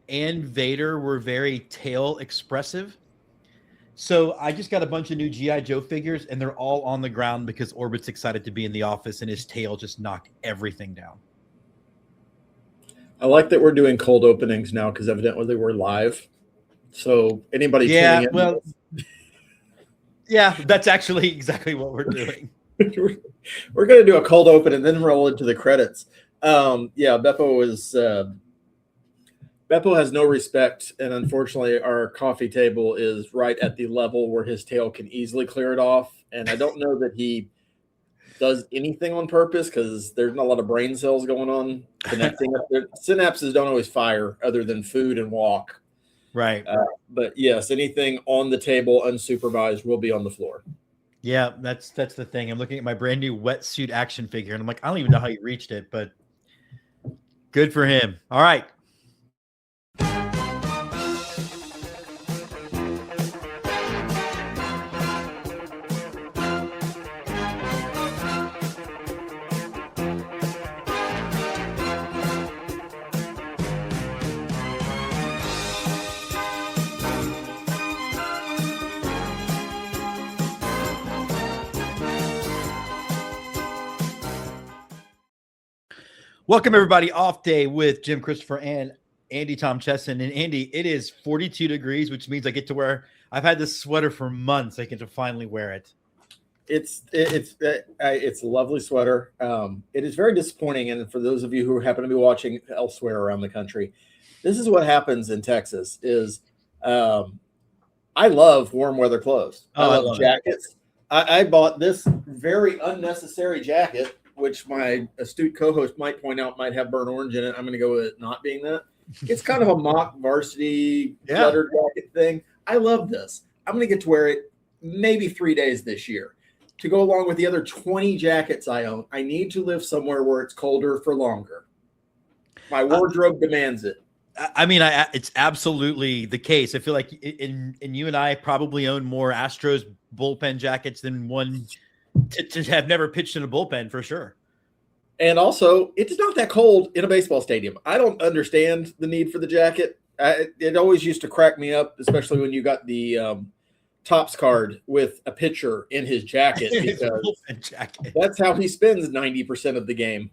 and Vader were very tail expressive. So I just got a bunch of new G.I. Joe figures, and they're all on the ground because Orbit's excited to be in the office, and his tail just knocked everything down. I like that we're doing cold openings now because evidently we're live. So anybody tuning in, well, yeah, that's actually exactly what we're doing. we're going to do a cold open and then roll into the credits. Beppo has no respect, and unfortunately, our coffee table is right at the level where his tail can easily clear it off. And I don't know that he does anything on purpose because there's not a lot of brain cells going on connecting. Synapses don't always fire other than food and walk. Right. But yes, anything on the table unsupervised will be on the floor. Yeah, that's the thing. I'm looking at my brand new wetsuit action figure, and I'm like, I don't even know how he reached it, but good for him. All right. Welcome, everybody. Off day with Jim Christopher and Andy Tom Chesson. And Andy, it is 42 degrees, which means I get to wear. I've had this sweater for months. I get to finally wear it. It's a lovely sweater. It is very disappointing, and for those of you who happen to be watching elsewhere around the country, this is what happens in Texas. I love warm weather clothes. I love jackets. I bought this very unnecessary jacket, which my astute co-host might point out might have burnt orange in it. I'm going to go with it not being that. It's kind of a mock varsity leather jacket thing. I love this. I'm going to get to wear it maybe 3 days this year to go along with the other 20 jackets I own. I need to live somewhere where it's colder for longer. My wardrobe demands it. I mean, it's absolutely the case. I feel like in you and I probably own more Astros bullpen jackets than one to have never pitched in a bullpen for sure. And also, it's not that cold in a baseball stadium. I don't understand the need for the jacket. It always used to crack me up, especially when you got the Topps card with a pitcher in his jacket, because that's how he spends 90% of the game.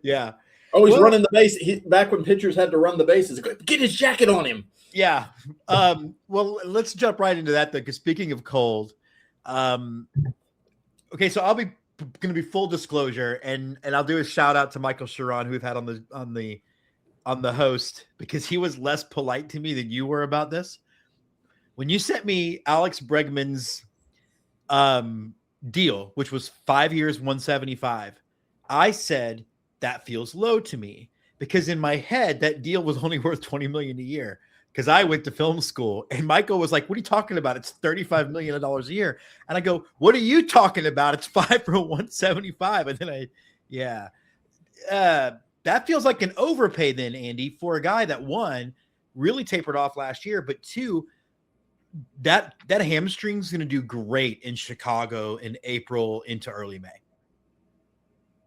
Yeah. Always running the base. Back when pitchers had to run the bases, get his jacket on him. Yeah. Well, let's jump right into that, though, because speaking of cold, okay, so I'll be going to be full disclosure, and I'll do a shout out to Michael Sharon, who we've had on the host, because he was less polite to me than you were about this. When you sent me Alex Bregman's deal, which was 5 years, 175, I said that feels low to me, because in my head that deal was only worth $20 million a year. Because I went to film school, and Michael was like, "What are you talking about? It's $35 million a year." And I go, "What are you talking about? It's 5 for 175." And then that feels like an overpay then, Andy, for a guy that, one, really tapered off last year, but two, that hamstring's going to do great in Chicago in April into early May.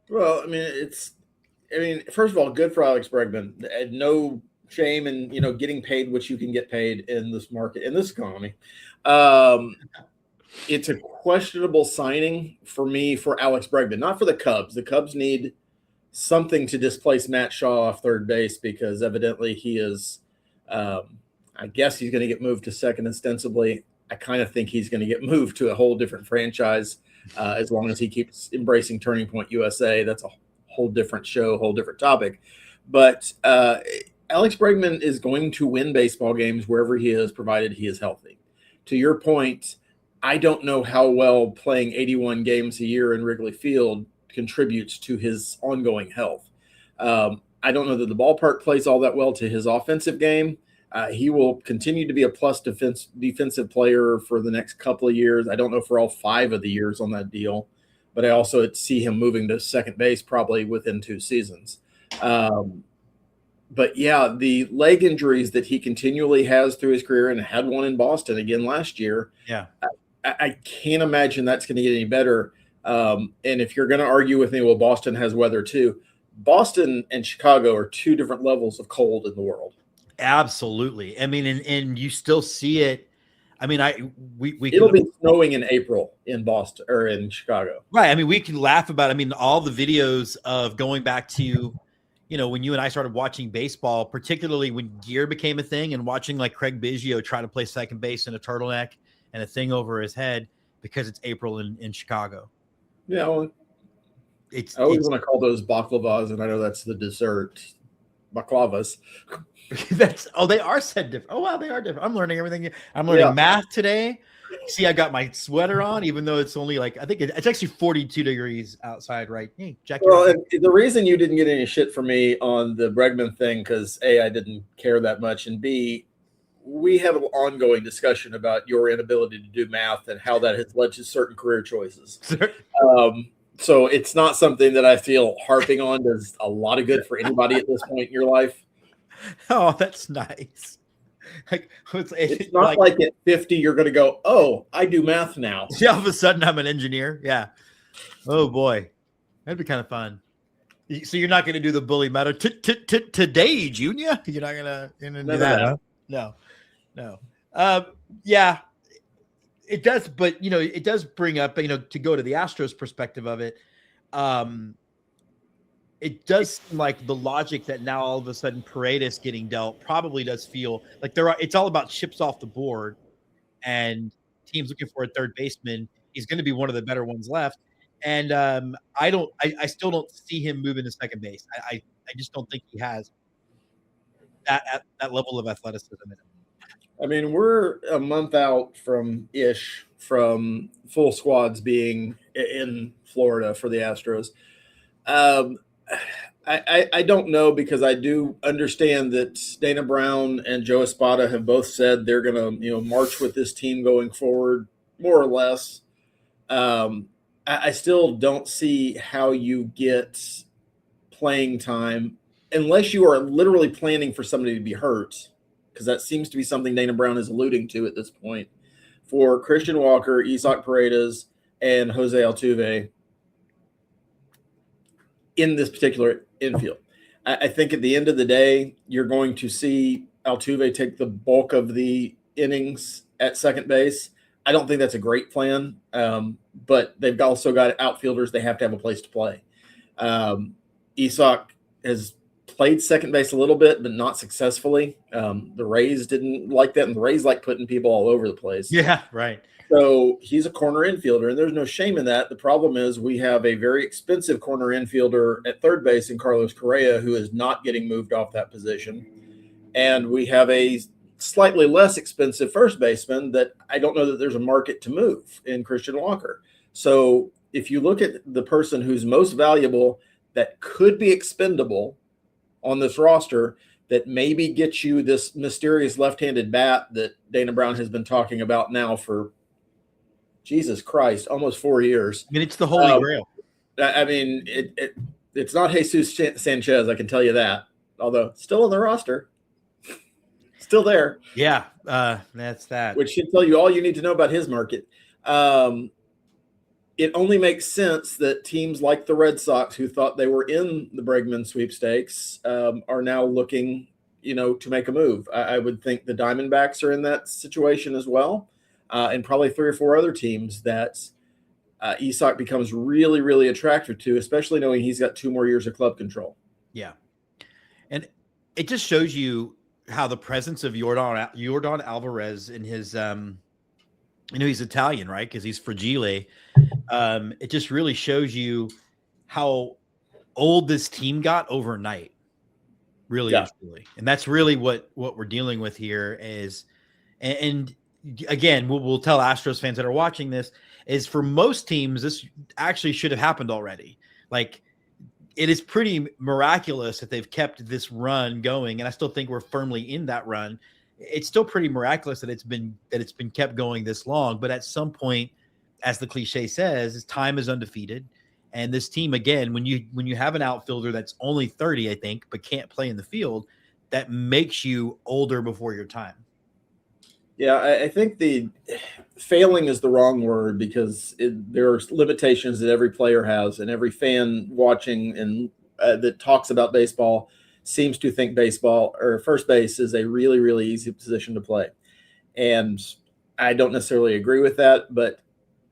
Well, first of all, good for Alex Bregman. No shame in getting paid what you can get paid in this market, in this economy. It's a questionable signing for me for Alex Bregman, not for the Cubs. The Cubs need something to displace Matt Shaw off third base, because evidently he is I guess he's going to get moved to second ostensibly. I kind of think he's going to get moved to a whole different franchise as long as he keeps embracing Turning Point USA. That's a whole different show, whole different topic. But Alex Bregman is going to win baseball games wherever he is, provided he is healthy. To your point, I don't know how well playing 81 games a year in Wrigley Field contributes to his ongoing health. I don't know that the ballpark plays all that well to his offensive game. He will continue to be a plus defensive player for the next couple of years. I don't know for all 5 of the years on that deal, but I also see him moving to second base probably within 2 seasons. But yeah, the leg injuries that he continually has through his career, and had one in Boston again last year. Yeah, I can't imagine that's going to get any better. And if you're going to argue with me, well, Boston has weather too. Boston and Chicago are 2 different levels of cold in the world. Absolutely. I mean, and you still see it. I mean, we It'll can be snowing in April in Boston or in Chicago. right. I mean, we can laugh about. I mean, all the videos of going back to, when you and I started watching baseball, particularly when gear became a thing, and watching like Craig Biggio try to play second base in a turtleneck and a thing over his head because it's April in Chicago. Yeah, well, It's I always want to call those baklavas, and I know that's the dessert, baklavas. they are said different. Oh wow, they are different. I'm learning everything. I'm learning math today. See, I got my sweater on, even though it's only like, I think it's actually 42 degrees outside, right? Hey, Jack. Well, the reason you didn't get any shit from me on the Bregman thing, because A, I didn't care that much, and B, we have an ongoing discussion about your inability to do math and how that has led to certain career choices. So it's not something that I feel harping on does a lot of good for anybody at this point in your life. Oh, that's nice. Like, it's not like at 50 you're going to go, oh, I do math now. Yeah, all of a sudden I'm an engineer. Yeah. Oh boy, that'd be kind of fun. So you're not going to do the bully matter today, Junior? You're not going to do that? Huh? No. Yeah, it does. But it does bring up, to go to the Astros perspective of it. It does seem like the logic that now all of a sudden Paredes getting dealt probably does feel like it's all about chips off the board, and teams looking for a third baseman. He's going to be one of the better ones left. And I still don't see him moving to second base. I just don't think he has that level of athleticism in him. I mean, we're a month out from full squads being in Florida for the Astros. I don't know, because I do understand that Dana Brown and Joe Espada have both said they're going to march with this team going forward, more or less. I still don't see how you get playing time unless you are literally planning for somebody to be hurt, because that seems to be something Dana Brown is alluding to at this point, for Christian Walker, Isaac Paredes, and Jose Altuve in this particular infield. I think at the end of the day, you're going to see Altuve take the bulk of the innings at second base. I don't think that's a great plan, but they've also got outfielders. They have to have a place to play. Isaac has played second base a little bit, but not successfully. The Rays didn't like that, and the Rays like putting people all over the place. Yeah, right. So he's a corner infielder, and there's no shame in that. The problem is we have a very expensive corner infielder at third base in Carlos Correa, who is not getting moved off that position. And we have a slightly less expensive first baseman that I don't know that there's a market to move in Christian Walker. So if you look at the person who's most valuable that could be expendable on this roster, that maybe gets you this mysterious left-handed bat that Dana Brown has been talking about now for, Jesus Christ, almost 4 years. I mean, it's the holy grail. I mean, it's not Jesus Sanchez, I can tell you that. Although still on the roster, still there. Yeah, that's that. Which should tell you all you need to know about his market. It only makes sense that teams like the Red Sox, who thought they were in the Bregman sweepstakes, are now looking, to make a move. I would think the Diamondbacks are in that situation as well. And probably 3 or 4 other teams that Isaac becomes really, really attractive to, especially knowing he's got 2 more years of club control. Yeah. And it just shows you how the presence of Yordan Alvarez in his, he's Italian, right? Because he's Fragile. It just really shows you how old this team got overnight. Really, and truly. And that's really what we're dealing with here is, and again, we'll tell Astros fans that are watching this, is for most teams, this actually should have happened already. Like, it is pretty miraculous that they've kept this run going. And I still think we're firmly in that run. It's still pretty miraculous that it's been kept going this long. But at some point, as the cliche says, time is undefeated. And this team, again, when you have an outfielder that's only 30, I think, but can't play in the field, that makes you older before your time. Yeah, I think the failing is the wrong word, because there are limitations that every player has, and every fan watching and that talks about baseball seems to think baseball or first base is a really, really easy position to play. And I don't necessarily agree with that, but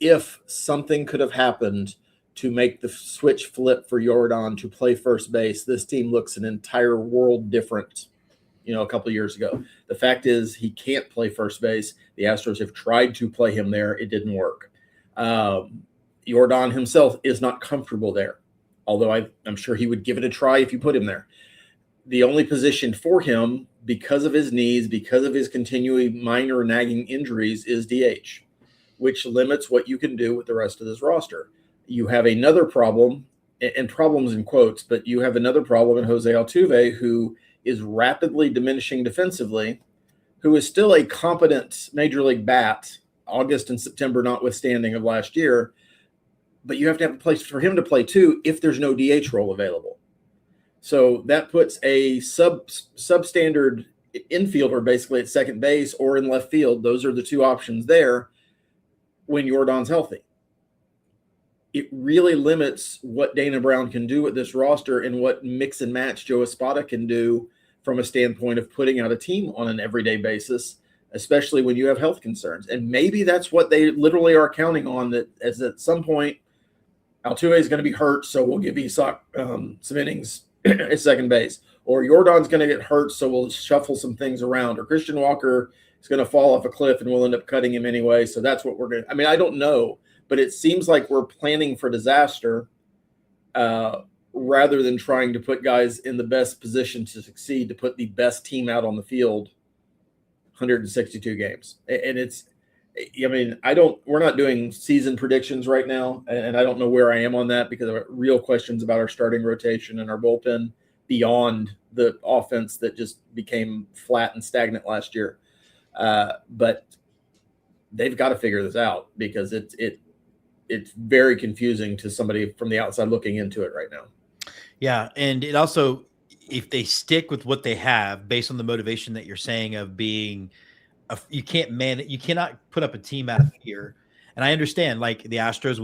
if something could have happened to make the switch flip for Jordan to play first base, this team looks an entire world different, a couple of years ago. The fact is he can't play first base. The Astros have tried to play him there. It didn't work. Jordan himself is not comfortable there, although I'm sure he would give it a try if you put him there. The only position for him, because of his knees, because of his continuing minor nagging injuries, is DH, which limits what you can do with the rest of this roster. You have another problem, and problems in quotes, but you have another problem in Jose Altuve, who is rapidly diminishing defensively, who is still a competent major league bat, August and September notwithstanding of last year, but you have to have a place for him to play too if there's no DH role available. So that puts a substandard infielder basically at second base or in left field. Those are the two options there when Jordan's healthy. It really limits what Dana Brown can do with this roster and what mix and match Joe Espada can do from a standpoint of putting out a team on an everyday basis, especially when you have health concerns. And maybe that's what they literally are counting on, that as at some point Altuve is going to be hurt, so we'll give Isak some innings at second base, or Jordan's going to get hurt, so we'll shuffle some things around, or Christian Walker is going to fall off a cliff and we'll end up cutting him anyway. So that's what we're going to, I don't know, but it seems like we're planning for disaster rather than trying to put guys in the best position to succeed, to put the best team out on the field 162 games. And it's, we're not doing season predictions right now, and I don't know where I am on that because I have real questions about our starting rotation and our bullpen beyond the offense that just became flat and stagnant last year. But they've got to figure this out because it's very confusing to somebody from the outside looking into it right now. Yeah, and it also, if they stick with what they have based on the motivation that you're saying of being – you cannot put up a team out of fear. And I understand, like the Astros,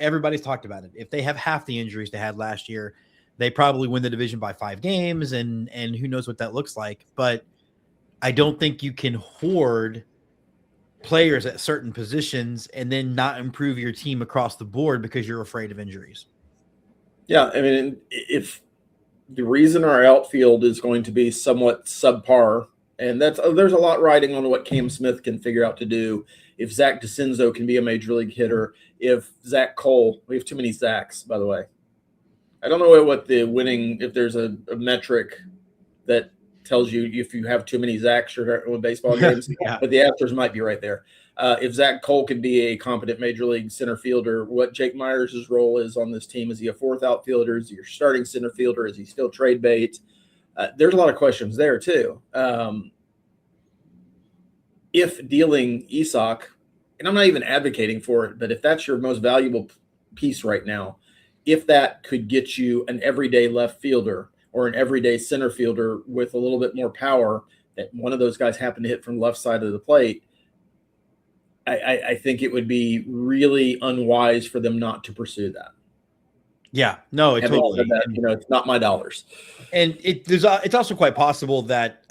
everybody's talked about it. If they have half the injuries they had last year, they probably win the division by 5 games, and who knows what that looks like. But I don't think you can hoard players at certain positions and then not improve your team across the board because you're afraid of injuries. Yeah, if the reason our outfield is going to be somewhat subpar, and there's a lot riding on what Cam Smith can figure out to do. If Zach DeCinzo can be a major league hitter, if Zach Cole, we have too many Zachs, by the way. I don't know what the winning, if there's a metric that tells you if you have too many Zachs or baseball games, yeah. But the Astros might be right there. If Zach Cole can be a competent major league center fielder, what Jake Myers' role is on this team. Is he a fourth outfielder? Is he your starting center fielder? Is he still trade bait? There's a lot of questions there too. If dealing Isak, and I'm not even advocating for it, but if that's your most valuable piece right now, if that could get you an everyday left fielder or an everyday center fielder with a little bit more power, that one of those guys happen to hit from the left side of the plate, I think it would be really unwise for them not to pursue that. Yeah, no, it totally. That, it's not my dollars. And it's also quite possible that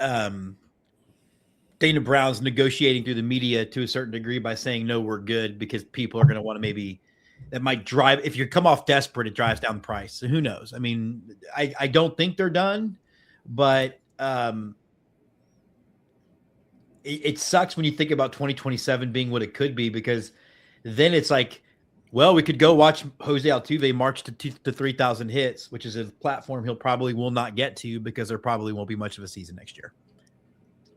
Dana Brown's negotiating through the media to a certain degree by saying, no, we're good, because people are going to want to that might drive, if you come off desperate, it drives down the price. So who knows? I don't think they're done, but it sucks when you think about 2027 being what it could be, because then it's like, well, we could go watch Jose Altuve march to 3,000 hits, which is a platform he'll probably will not get to because there probably won't be much of a season next year.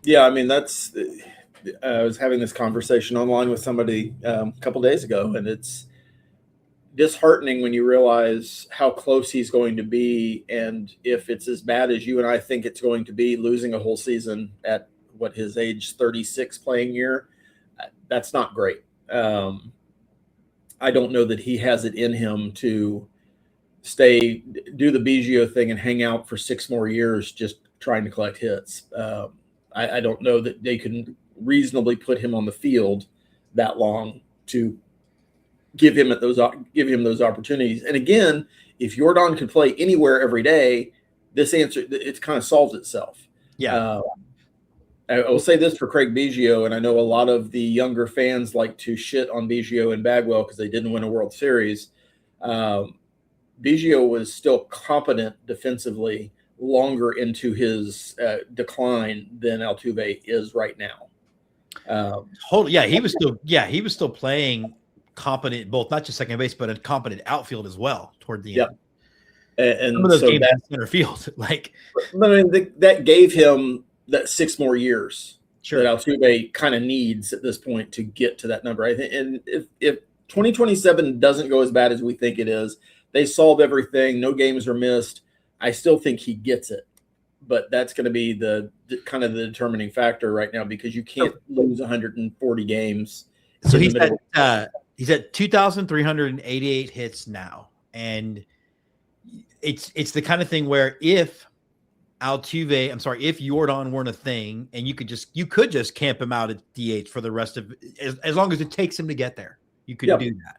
Yeah, that's I was having this conversation online with somebody a couple days ago, and it's disheartening when you realize how close he's going to be, and if it's as bad as you and I think it's going to be, losing a whole season at his age 36 playing year, that's not great. I don't know that he has it in him to do the Biggio thing and hang out for 6 more years just trying to collect hits. I don't know that they can reasonably put him on the field that long to give him those opportunities. And again, if Jordan could play anywhere every day, this answer, it kind of solves itself. Yeah. I will say this for Craig Biggio, and I know a lot of the younger fans like to shit on Biggio and Bagwell because they didn't win a World Series. Biggio was still competent defensively longer into his decline than Altuve is right now. He was still playing competent, both not just second base, but a competent outfield as well toward the end. And some of those so games in center field, like, but I mean, that gave him that 6 more years sure, that Altuve kind of needs at this point to get to that number. I think, and if 2027 doesn't go as bad as we think it is, they solve everything, no games are missed, I still think he gets it. But that's going to be the kind of the determining factor right now, because you can't lose 140 games. So he's at 2,388 hits now, and it's the kind of thing where if Yordan weren't a thing, and you could just camp him out at DH for the rest of, as long as it takes him to get there, you could do that.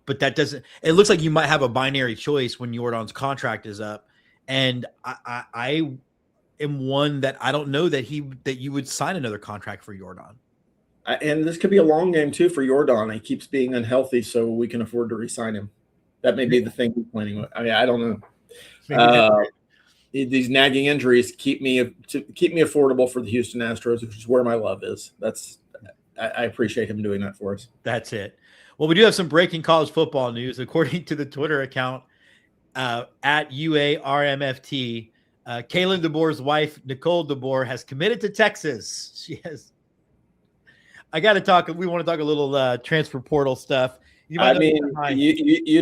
But that doesn't. It looks like you might have a binary choice when Yordan's contract is up, and I am one that I don't know that you would sign another contract for Yordan. And this could be a long game too for Yordan. He keeps being unhealthy, so we can afford to re-sign him. That may be the thing he's planning with. I mean, I don't know. These nagging injuries keep me affordable for the Houston Astros, which is where my love is. I appreciate him doing that for us. That's it. Well, we do have some breaking college football news. According to the Twitter account at UARMFT, Kalen DeBoer's wife, Nicole DeBoer, has committed to Texas. She has. We want to talk a little transfer portal stuff. You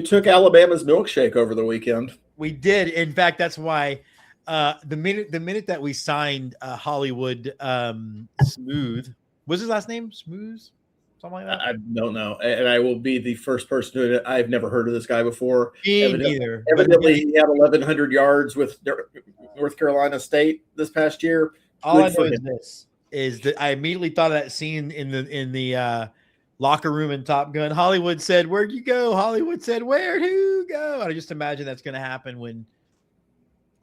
took Alabama's milkshake over the weekend. We did. In fact, that's why the minute that we signed Hollywood Smooth, was his last name Smooth? Something like that? I don't know. And I will be the first person to admit I've never heard of this guy before. Evidently, he had 1,100 yards with North Carolina State this past year. All I know is that I immediately thought of that scene in the locker room in Top Gun. Hollywood said, "Where'd you go?" Hollywood said, "Where'd you go?" I just imagine that's going to happen when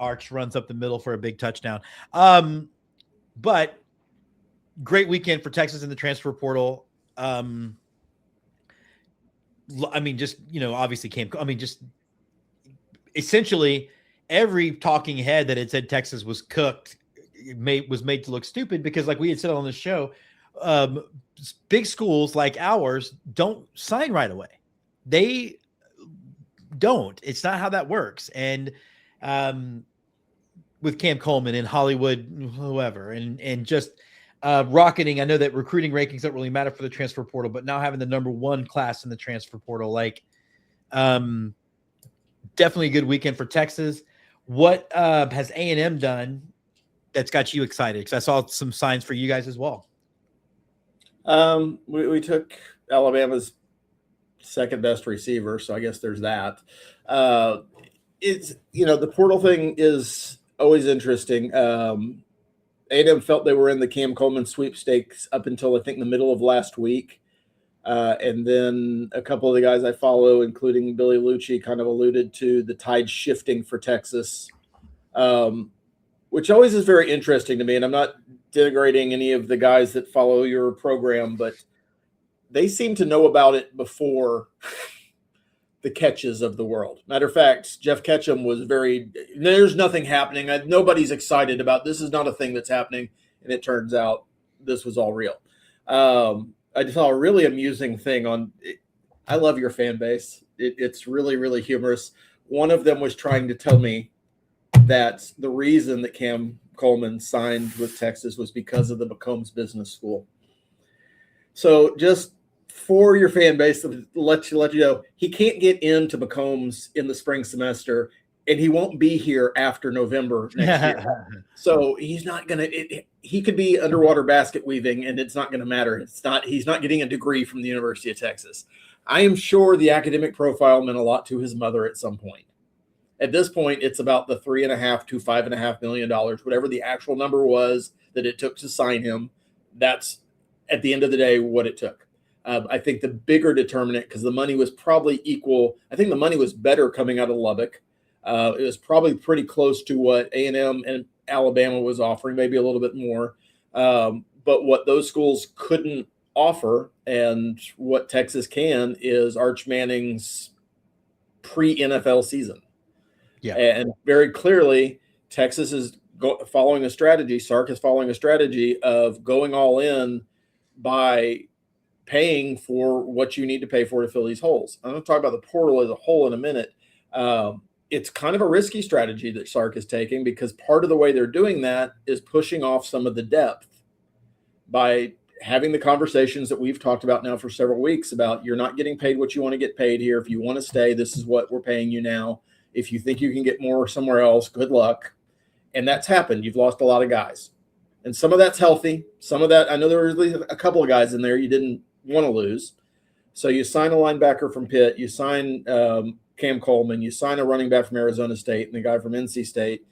Arch runs up the middle for a big touchdown. But great weekend for Texas in the transfer portal. Essentially every talking head that had said Texas was cooked was made to look stupid, because like we had said on the show, big schools like ours don't sign right away. They don't. It's not how that works. And with Cam Coleman and Hollywood, whoever, and just rocketing. I know that recruiting rankings don't really matter for the transfer portal, but now having the number 1 class in the transfer portal, definitely a good weekend for Texas. What has A&M done that's got you excited? Because I saw some signs for you guys as well. We took Alabama's second best receiver, so I guess there's that. It's the portal thing is always interesting. A&M felt they were in the Cam Coleman sweepstakes up until I think the middle of last week. And then a couple of the guys I follow, including Billy Lucci, kind of alluded to the tide shifting for Texas, which always is very interesting to me. And I'm not denigrating any of the guys that follow your program, but they seem to know about it before the catches of the world. Matter of fact, Jeff Ketchum was there's nothing happening. Nobody's excited about this. Is not a thing that's happening. And it turns out this was all real. I saw a really amusing thing I love your fan base. It's really, really humorous. One of them was trying to tell me that the reason that Cam Coleman signed with Texas was because of the McCombs Business School. So just for your fan base, to let you know, he can't get into McCombs in the spring semester, and he won't be here after November next year. So he's not going to – he could be underwater basket weaving, and it's not going to matter. He's not getting a degree from the University of Texas. I am sure the academic profile meant a lot to his mother at some point. At this point, it's about the $3.5 to $5.5 million, whatever the actual number was that it took to sign him. That's, at the end of the day, what it took. I think the bigger determinant, because the money was probably equal. I think the money was better coming out of Lubbock. It was probably pretty close to what A&M and Alabama was offering, maybe a little bit more. But what those schools couldn't offer and what Texas can is Arch Manning's pre-NFL season. Yeah. And very clearly, Texas is following a strategy. Sark is following a strategy of going all in by paying for what you need to pay for to fill these holes. I'm going to talk about the portal as a whole in a minute. It's kind of a risky strategy that Sark is taking because part of the way they're doing that is pushing off some of the depth by having the conversations that we've talked about now for several weeks about you're not getting paid what you want to get paid here. If you want to stay, this is what we're paying you now. If you think you can get more somewhere else, good luck. And that's happened. You've lost a lot of guys. And some of that's healthy. Some of that, I know there were at least a couple of guys in there you didn't want to lose. So you sign a linebacker from Pitt, you sign Cam Coleman, you sign a running back from Arizona State and the guy from NC State,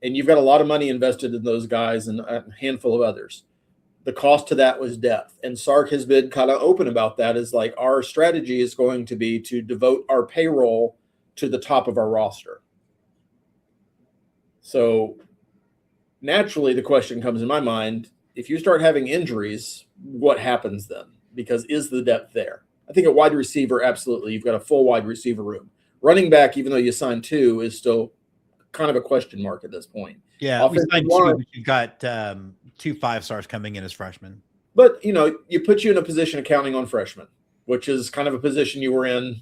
and you've got a lot of money invested in those guys and a handful of others. The cost to that was depth. And Sark has been kind of open about that, is like our strategy is going to be to devote our payroll to the top of our roster. So naturally the question comes in my mind, if you start having injuries, what happens then? Because is the depth there? I think at wide receiver, absolutely. You've got a full wide receiver room. Running back, even though you signed 2, is still kind of a question mark at this point. Yeah, we signed 2, but you've got 2 5-stars coming in as freshmen. But, you put you in a position of counting on freshmen, which is kind of a position you were in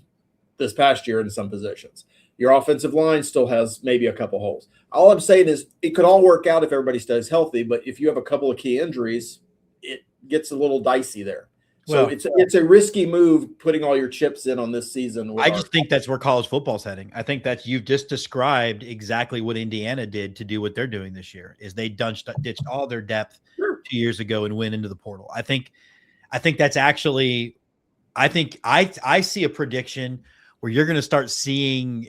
this past year in some positions. Your offensive line still has maybe a couple holes. All I'm saying is it could all work out if everybody stays healthy, but if you have a couple of key injuries, it gets a little dicey there. So it's a risky move putting all your chips in on this season. I just think that's where college football's heading. I think that you've just described exactly what Indiana did to do what they're doing this year. Is they ditched all their depth 2 years ago and went into the portal. I think that's actually. I think I see a prediction where you're going to start seeing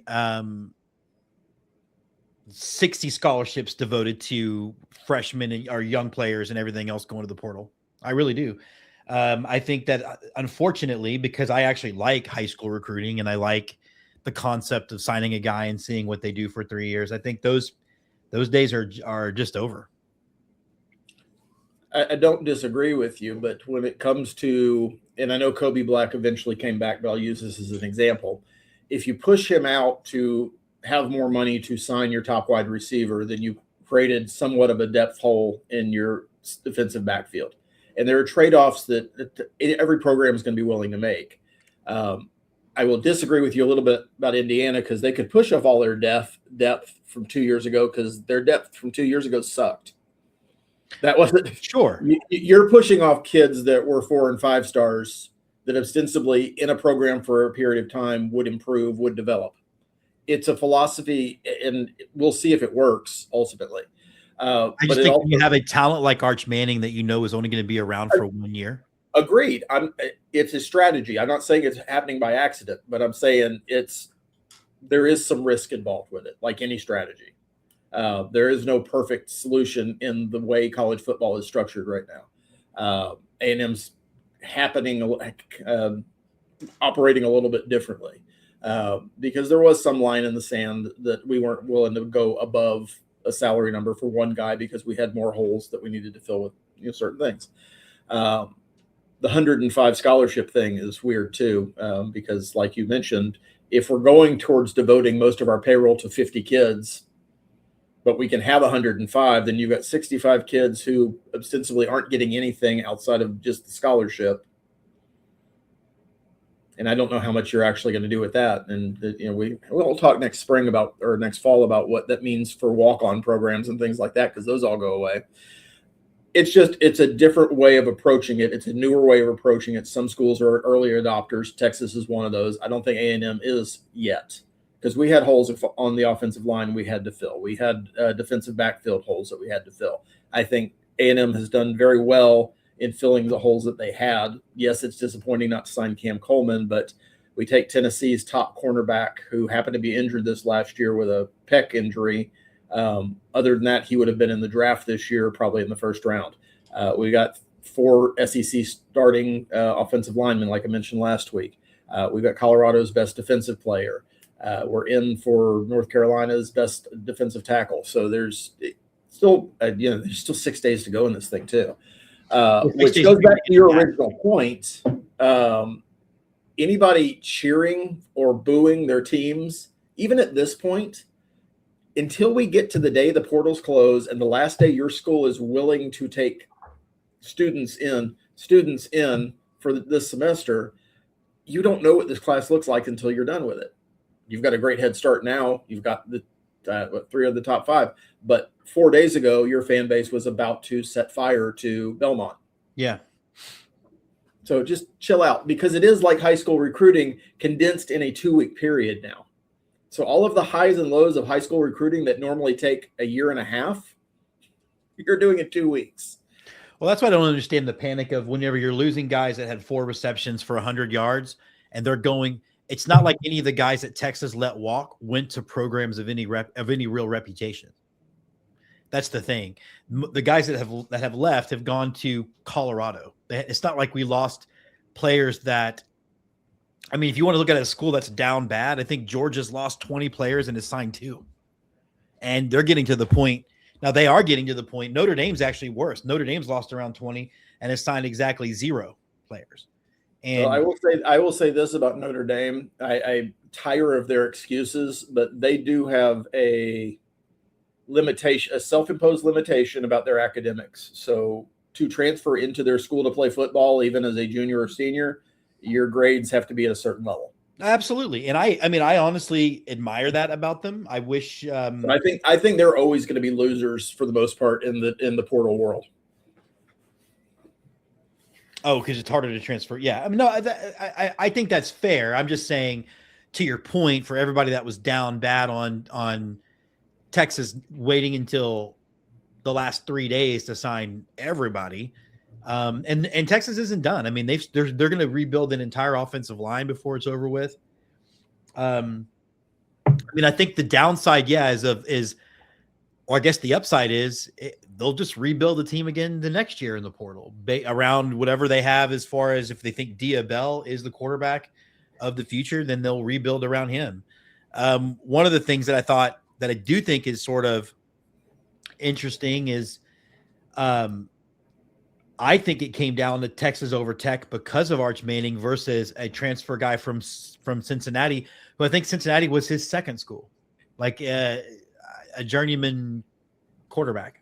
60 scholarships devoted to freshmen or young players and everything else going to the portal. I really do. I think that unfortunately, because I actually like high school recruiting and I like the concept of signing a guy and seeing what they do for 3 years, I think those days are just over. I don't disagree with you, but when it comes to, and I know Kobe Black eventually came back, but I'll use this as an example. If you push him out to have more money to sign your top wide receiver, then you created somewhat of a depth hole in your defensive backfield. And there are trade-offs that every program is going to be willing to make. I will disagree with you a little bit about Indiana because they could push off all their depth from 2 years ago because their depth from 2 years ago sucked. That wasn't sure. You're pushing off kids that were 4 and 5 stars that ostensibly in a program for a period of time would improve, would develop. It's a philosophy, and we'll see if it works ultimately. I just think when you have a talent like Arch Manning that is only going to be around for 1 year. Agreed. It's a strategy. I'm not saying it's happening by accident, but I'm saying there is some risk involved with it, like any strategy. There is no perfect solution in the way college football is structured right now. A&M's operating a little bit differently because there was some line in the sand that we weren't willing to go above a salary number for one guy because we had more holes that we needed to fill with certain things. The 105 scholarship thing is weird too because, like you mentioned, if we're going towards devoting most of our payroll to 50 kids, but we can have 105, then you've got 65 kids who ostensibly aren't getting anything outside of just the scholarship. And I don't know how much you're actually going to do with that. And we'll talk next spring or next fall about what that means for walk-on programs and things like that, because those all go away. It's a different way of approaching it. It's a newer way of approaching it. Some schools are early adopters. Texas is one of those. I don't think A&M is yet, because we had holes on the offensive line we had to fill. We had defensive backfield holes that we had to fill. I think A&M has done very well in filling the holes that they had. Yes, it's disappointing not to sign Cam Coleman, but we take Tennessee's top cornerback, who happened to be injured this last year with a pec injury. Other than that, he would have been in the draft this year, probably in the first round. We got 4 SEC starting offensive linemen, like I mentioned last week. We've got Colorado's best defensive player. We're in for North Carolina's best defensive tackle. So there's still, there's still 6 days to go in this thing too. Which goes back to your original point. Anybody cheering or booing their teams, even at this point, until we get to the day the portals close and the last day your school is willing to take students in for this semester, you don't know what this class looks like until you're done with it. You've got a great head start now. You've got the 3 of the top 5, but 4 days ago, your fan base was about to set fire to Belmont. Yeah. So just chill out, because it is like high school recruiting condensed in a 2-week period now. So all of the highs and lows of high school recruiting that normally take a year and a half, you're doing in 2 weeks. Well, that's why I don't understand the panic of whenever you're losing guys that had 4 receptions for 100 yards and they're going. It's not like any of the guys that Texas let walk went to programs of any real reputation. That's the thing. The guys that have left have gone to Colorado. It's not like we lost players that. I mean, if you want to look at a school that's down bad, I think Georgia's lost 20 players and has signed 2. And they're getting to the point. Now they are getting to the point. Notre Dame's actually worse. Notre Dame's lost around 20 and has signed exactly 0 players. And so I will say this about Notre Dame. I tire of their excuses, but they do have a limitation, a self-imposed limitation about their academics. So to transfer into their school to play football, even as a junior or senior, your grades have to be at a certain level. Absolutely. And I mean, I honestly admire that about them. I wish. I think they're always going to be losers for the most part in the portal world. Oh, because it's harder to transfer. Yeah. I mean, no, I think that's fair. I'm just saying, to your point, for everybody that was down bad on Texas waiting until the last 3 days to sign everybody. And Texas isn't done. I mean, they're going to rebuild an entire offensive line before it's over with. I mean, I think the downside, or I guess the upside is they'll just rebuild the team again the next year in the portal around whatever they have, as far as if they think Diabell is the quarterback of the future, then they'll rebuild around him. One of the things that I do think is sort of interesting is, I think it came down to Texas over Tech because of Arch Manning versus a transfer guy from Cincinnati, who I think Cincinnati was his second school, like a journeyman quarterback.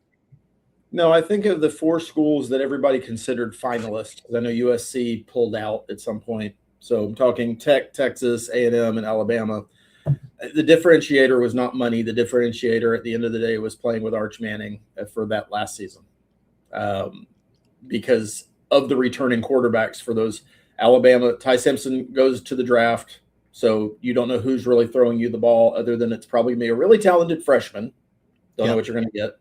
No, I think of the 4 schools that everybody considered finalists. I know USC pulled out at some point. So I'm talking Tech, Texas, A&M, and Alabama. The differentiator was not money. The differentiator at the end of the day was playing with Arch Manning for that last season. Because of the returning quarterbacks for those. Alabama, Ty Simpson goes to the draft, so you don't know who's really throwing you the ball, other than it's probably me, a really talented freshman. Don't know what you're going to get.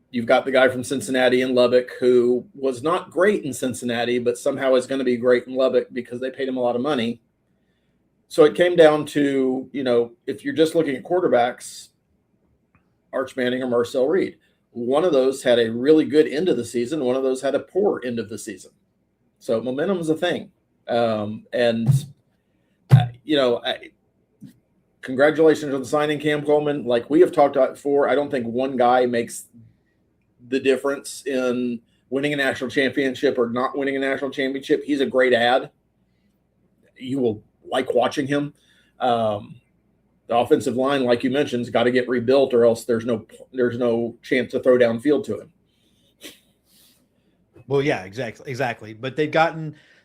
You've got the guy from Cincinnati in Lubbock, who was not great in Cincinnati, but somehow is going to be great in Lubbock because they paid him a lot of money. So it came down to, if you're just looking at quarterbacks, Arch Manning or Marcel Reed. One of those had a really good end of the season. One of those had a poor end of the season. So momentum is a thing. Congratulations on the signing, Cam Coleman. Like we have talked about before, I don't think one guy makes the difference in winning a national championship or not winning a national championship. He's a great ad. You will like watching him. The offensive line, like you mentioned, has got to get rebuilt, or else there's no chance to throw downfield to him. Well, yeah, exactly. But they got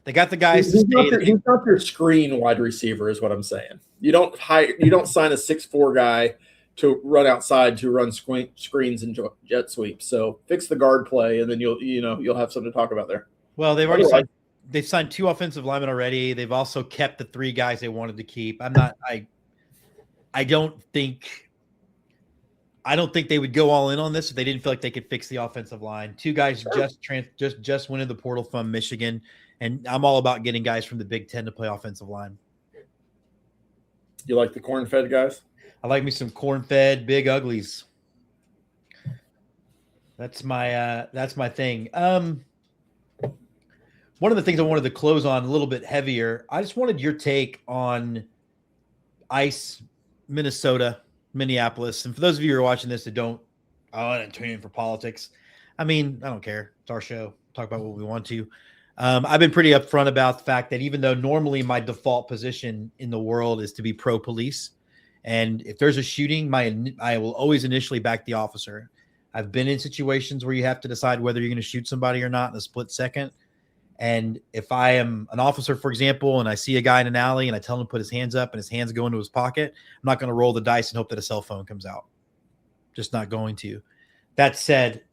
the guys. He's not your screen wide receiver, is what I'm saying. You don't sign a 6'4" guy to run outside to run screens and jet sweeps. So fix the guard play, and then you'll have something to talk about there. Well, they've signed 2 offensive linemen already. They've also kept the 3 guys they wanted to keep. I don't think they would go all in on this if they didn't feel like they could fix the offensive line. 2 guys just went in the portal from Michigan, and I'm all about getting guys from the Big Ten to play offensive line. You like the corn-fed guys? I like me some corn-fed big uglies. That's my thing. One of the things I wanted to close on a little bit heavier. I just wanted your take on ICE, Minnesota, Minneapolis. And for those of you who are watching this that don't, I didn't tune in for politics. I mean, I don't care. It's our show. Talk about what we want to. I've been pretty upfront about the fact that even though normally my default position in the world is to be pro police, and if there's a shooting, I will always initially back the officer. I've been in situations where you have to decide whether you're going to shoot somebody or not in a split second. And if I am an officer, for example, and I see a guy in an alley and I tell him to put his hands up and his hands go into his pocket, I'm not going to roll the dice and hope that a cell phone comes out. Just not going to. That said,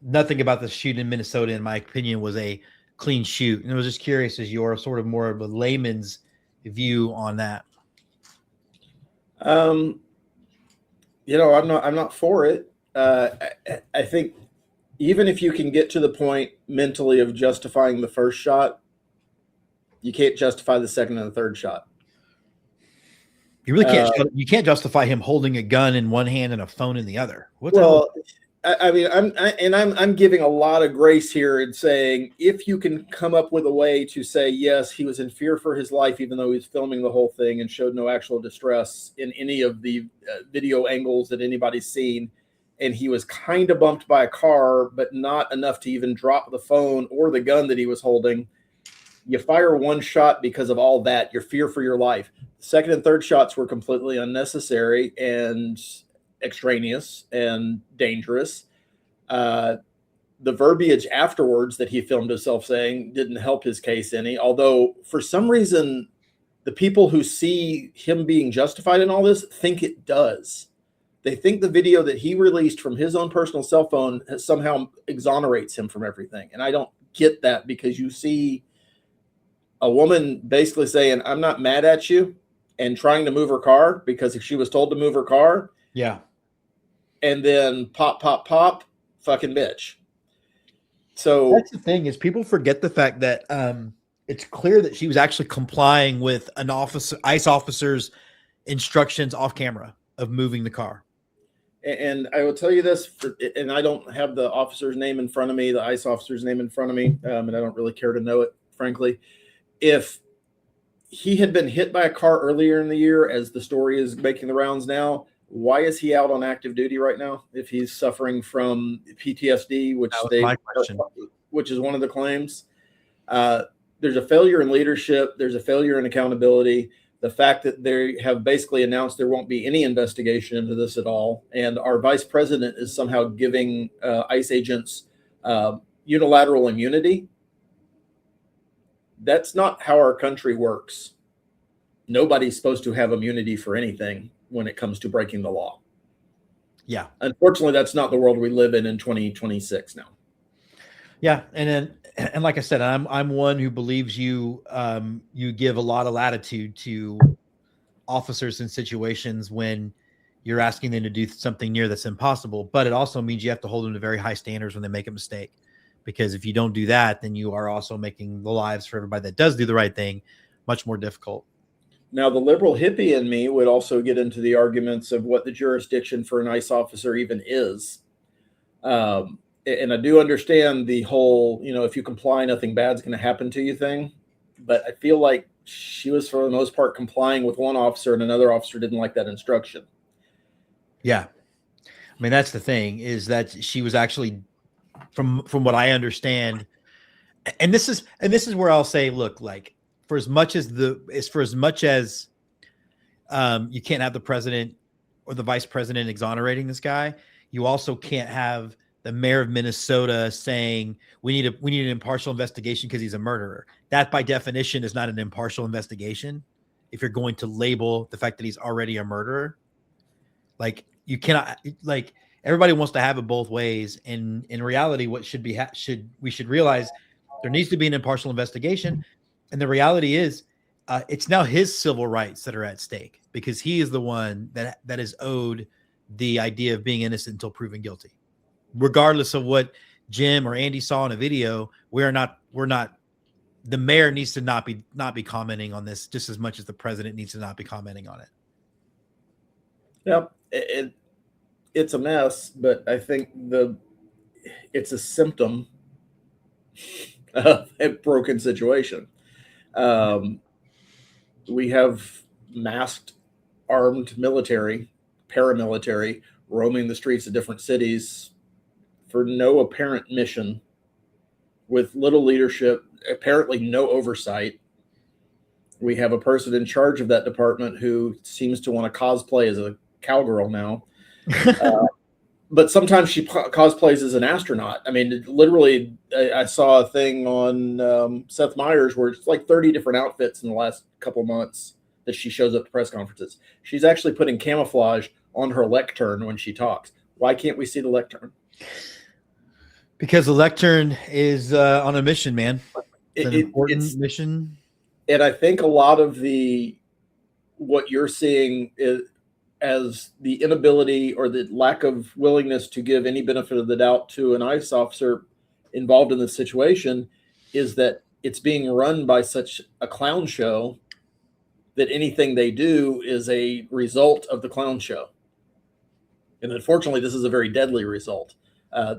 nothing about the shoot in Minnesota, in my opinion, was a clean shoot. And I was just curious as your sort of more of a layman's view on that. I'm not for it. I think even if you can get to the point mentally of justifying the first shot, you can't justify the second and the third shot. You really can't. You can't justify him holding a gun in one hand and a phone in the other. I'm giving a lot of grace here and saying if you can come up with a way to say yes, he was in fear for his life, even though he was filming the whole thing and showed no actual distress in any of the video angles that anybody's seen. And he was kind of bumped by a car, but not enough to even drop the phone or the gun that he was holding. You fire one shot because of all that, your fear for your life. Second and third shots were completely unnecessary and extraneous and dangerous. The verbiage afterwards that he filmed himself saying didn't help his case any, although for some reason, the people who see him being justified in all this think it does. They think the video that he released from his own personal cell phone somehow exonerates him from everything. And I don't get that, because you see a woman basically saying, I'm not mad at you, and trying to move her car because she was told to move her car. Yeah. And then pop, pop, pop, fucking bitch. So that's the thing, is people forget the fact that it's clear that she was actually complying with an ICE officer's instructions off camera of moving the car. And I will tell you this, and I don't have the officer's name in front of me, the ICE officer's name in front of me, and I don't really care to know it, frankly. If he had been hit by a car earlier in the year, as the story is making the rounds now, why is he out on active duty right now? If he's suffering from PTSD, which is one of the claims, there's a failure in leadership. There's a failure in accountability. The fact that they have basically announced there won't be any investigation into this at all, and our vice president is somehow giving ICE agents unilateral immunity. That's not how our country works. Nobody's supposed to have immunity for anything when it comes to breaking the law. Yeah. Unfortunately, that's not the world we live in 2026 now. Yeah. And like I said, I'm one who believes you give a lot of latitude to officers in situations when you're asking them to do something near that's impossible, but it also means you have to hold them to very high standards when they make a mistake. Because if you don't do that, then you are also making the lives for everybody that does do the right thing much more difficult. Now, the liberal hippie in me would also get into the arguments of what the jurisdiction for an ICE officer even is. And I do understand the whole, if you comply, nothing bad's going to happen to you thing. But I feel like she was, for the most part, complying with one officer, and another officer didn't like that instruction. Yeah. I mean, that's the thing, is that she was actually, from what I understand, and this is where I'll say, look, like, for as much as you can't have the president or the vice president exonerating this guy, you also can't have the mayor of Minnesota saying we need an impartial investigation because he's a murderer. That by definition is not an impartial investigation. If you're going to label the fact that he's already a murderer, like, you cannot, like, everybody wants to have it both ways. And in reality, what should be, we should realize there needs to be an impartial investigation. And the reality is it's now his civil rights that are at stake, because he is the one that is owed the idea of being innocent until proven guilty. Regardless of what Jim or Andy saw in a video, we're not, the mayor needs to not be commenting on this just as much as the president needs to not be commenting on it. Yep. It's a mess, but I think it's a symptom of a broken situation. We have masked, armed military, paramilitary, roaming the streets of different cities for no apparent mission, with little leadership, apparently no oversight. We have a person in charge of that department who seems to want to cosplay as a cowgirl now. But sometimes she cosplays as an astronaut. I mean, literally, I saw a thing on Seth Meyers where it's like 30 different outfits in the last couple months that she shows up to press conferences. She's actually putting camouflage on her lectern when she talks. Why can't we see the lectern? Because the lectern is on a mission, man. It's an important mission. And I think a lot of what you're seeing is as the inability or the lack of willingness to give any benefit of the doubt to an ICE officer involved in this situation is that it's being run by such a clown show that anything they do is a result of the clown show. And unfortunately, this is a very deadly result.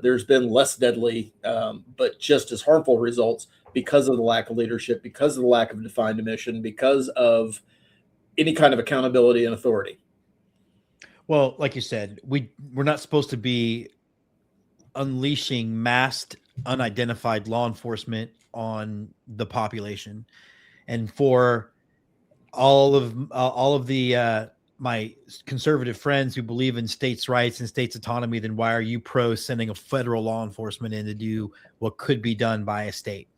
There's been less deadly, but just as harmful results because of the lack of leadership, because of the lack of defined mission, because of any kind of accountability and authority. Well, like you said, we're not supposed to be unleashing masked, unidentified law enforcement on the population. And for all of the my conservative friends who believe in states' rights and states' autonomy, then why are you pro sending a federal law enforcement in to do what could be done by a state?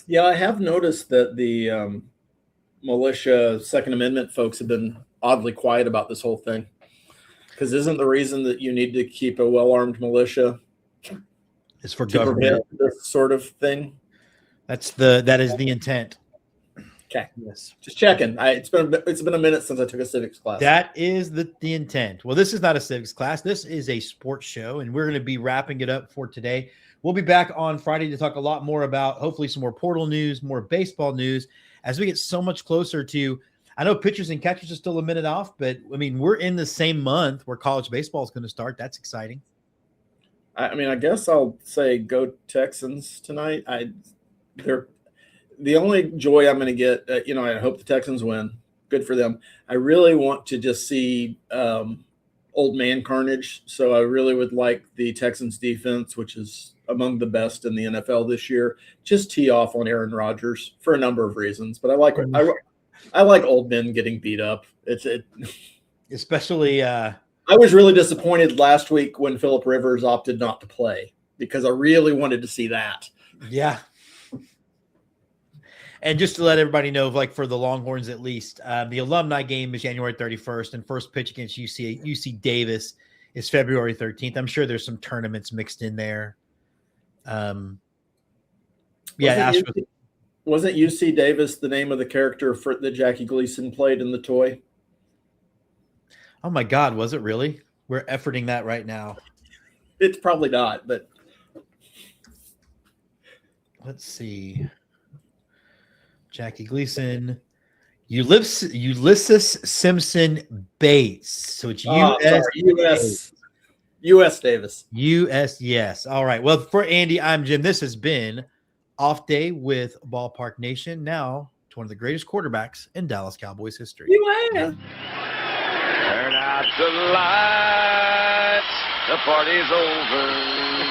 Yeah, I have noticed that the militia Second Amendment folks have been oddly quiet about this whole thing. Because isn't the reason that you need to keep a well-armed militia is for government this sort of thing? That is the intent. Okay. Yes. Just checking. It's been a minute since I took a civics class. That is the intent. Well, this is not a civics class. This is a sports show, and we're going to be wrapping it up for today. We'll be back on Friday to talk a lot more about hopefully some more portal news, more baseball news as we get so much closer to. I know pitchers and catchers are still a minute off, but I mean, we're in the same month where college baseball is going to start. That's exciting. I mean, I guess I'll say go Texans tonight. They're the only joy I'm going to get. I hope the Texans win. Good for them. I really want to just see old man carnage. So I really would like the Texans defense, which is among the best in the NFL this year, just tee off on Aaron Rodgers for a number of reasons. But I like old men getting beat up. Especially. I was really disappointed last week when Phillip Rivers opted not to play because I really wanted to see that. Yeah. And just to let everybody know, like for the Longhorns at least, the alumni game is January 31st, and first pitch against UC Davis is February 13th. I'm sure there's some tournaments mixed in there. Wasn't UC Davis the name of the character that Jackie Gleason played in The Toy? Oh my God, was it really? We're efforting that right now. It's probably not, but let's see. Jackie Gleason, Ulysses Simpson Bates. So it's U.S. Davis. U.S. Yes. All right. Well, for Andy, I'm Jim. This has been Off Day with Ballpark Nation. Now to one of the greatest quarterbacks in Dallas Cowboys history. U.S. Turn out the lights. The party's over.